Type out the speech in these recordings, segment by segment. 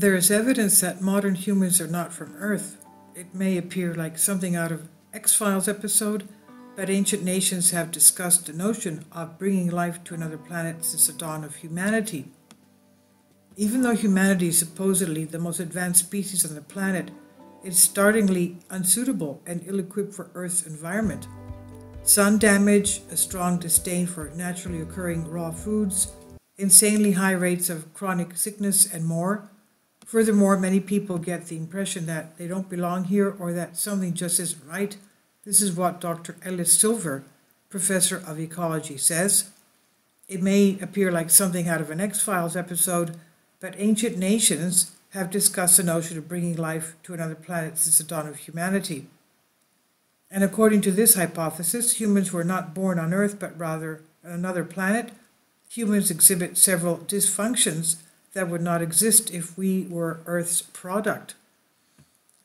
There is evidence that modern humans are not from Earth. It may appear like something out of X-Files episode, but ancient nations have discussed the notion of bringing life to another planet since the dawn of humanity. Even though humanity is supposedly the most advanced species on the planet, it's startlingly unsuitable and ill-equipped for Earth's environment. Sun damage, a strong disdain for naturally occurring raw foods, insanely high rates of chronic sickness, and more. Furthermore, many people get the impression that they don't belong here or that something just isn't right. This is what Dr. Ellis Silver, professor of ecology, says. It may appear like something out of an X-Files episode, but ancient nations have discussed the notion of bringing life to another planet since the dawn of humanity. And according to this hypothesis, humans were not born on Earth, but rather on another planet. Humans exhibit several dysfunctions that would not exist if we were Earth's product.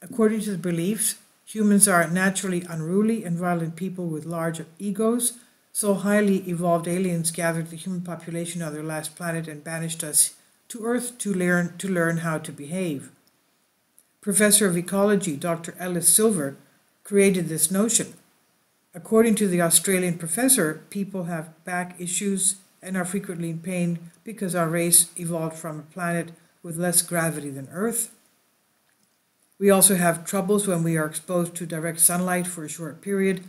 According to the beliefs, humans are naturally unruly and violent people with large egos, so highly evolved aliens gathered the human population on their last planet and banished us to Earth to learn how to behave. Professor of ecology Dr. Ellis Silver created this notion. According to the Australian professor, people have back issues and are frequently in pain because our race evolved from a planet with less gravity than Earth. We also have troubles when we are exposed to direct sunlight for a short period.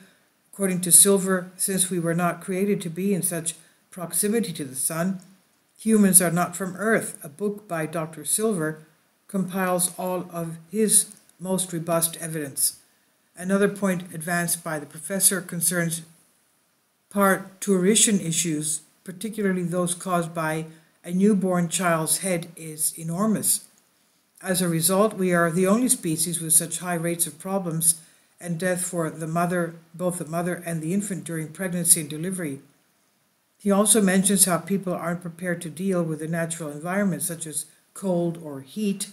According to Silver, since we were not created to be in such proximity to the sun, humans are not from Earth. A book by Dr. Silver compiles all of his most robust evidence. Another point advanced by the professor concerns parturition issues, particularly those caused by a newborn child's head, is enormous. As a result, we are the only species with such high rates of problems and death for the mother, both the mother and the infant during pregnancy and delivery. He also mentions how people aren't prepared to deal with the natural environment, such as cold or heat.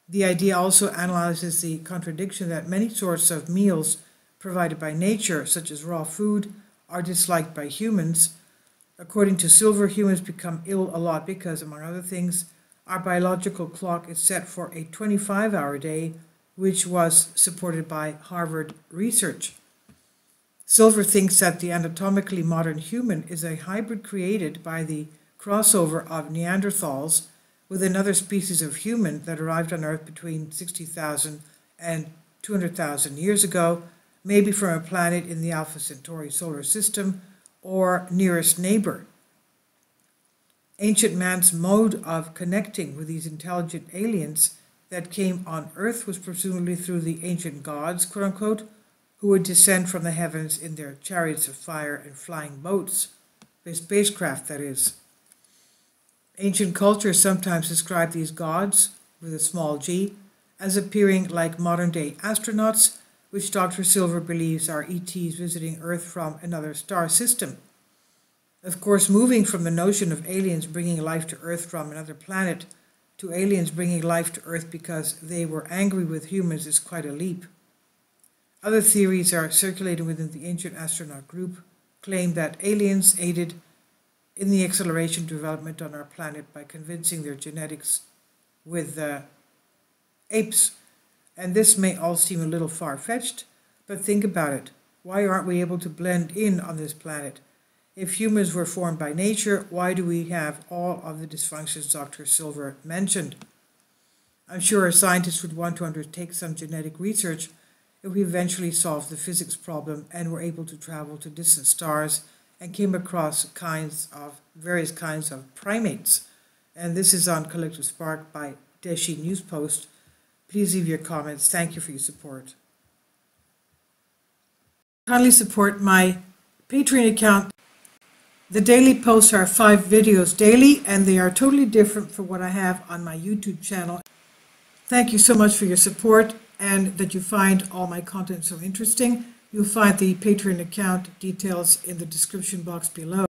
The idea also analyzes the contradiction that many sorts of meals provided by nature, such as raw food, are disliked by humans. According to Silver, humans become ill a lot because, among other things, our biological clock is set for a 25-hour day, which was supported by Harvard research. Silver thinks that the anatomically modern human is a hybrid created by the crossover of Neanderthals with another species of human that arrived on Earth between 60,000 and 200,000 years ago, maybe from a planet in the Alpha Centauri solar system or nearest neighbor. Ancient man's mode of connecting with these intelligent aliens that came on Earth was presumably through the ancient gods, quote-unquote, who would descend from the heavens in their chariots of fire and flying boats, their spacecraft, that is. Ancient cultures sometimes describe these gods, with a small g, as appearing like modern-day astronauts, which Dr. Silver believes are ETs visiting Earth from another star system. Of course, moving from the notion of aliens bringing life to Earth from another planet to aliens bringing life to Earth because they were angry with humans is quite a leap. Other theories are circulating within the ancient astronaut group, claim that aliens aided in the acceleration development on our planet by convincing their genetics with apes. And this may all seem a little far-fetched, but think about it. Why aren't we able to blend in on this planet? If humans were formed by nature, why do we have all of the dysfunctions Dr. Silver mentioned? I'm sure a scientist would want to undertake some genetic research if we eventually solved the physics problem and were able to travel to distant stars and came across various kinds of primates. And this is on Collective Spark by Deshi News Post. Please leave your comments. Thank you for your support. Kindly support my Patreon account. The daily posts are 5 videos daily, and they are totally different from what I have on my YouTube channel. Thank you so much for your support and that you find all my content so interesting. You'll find the Patreon account details in the description box below.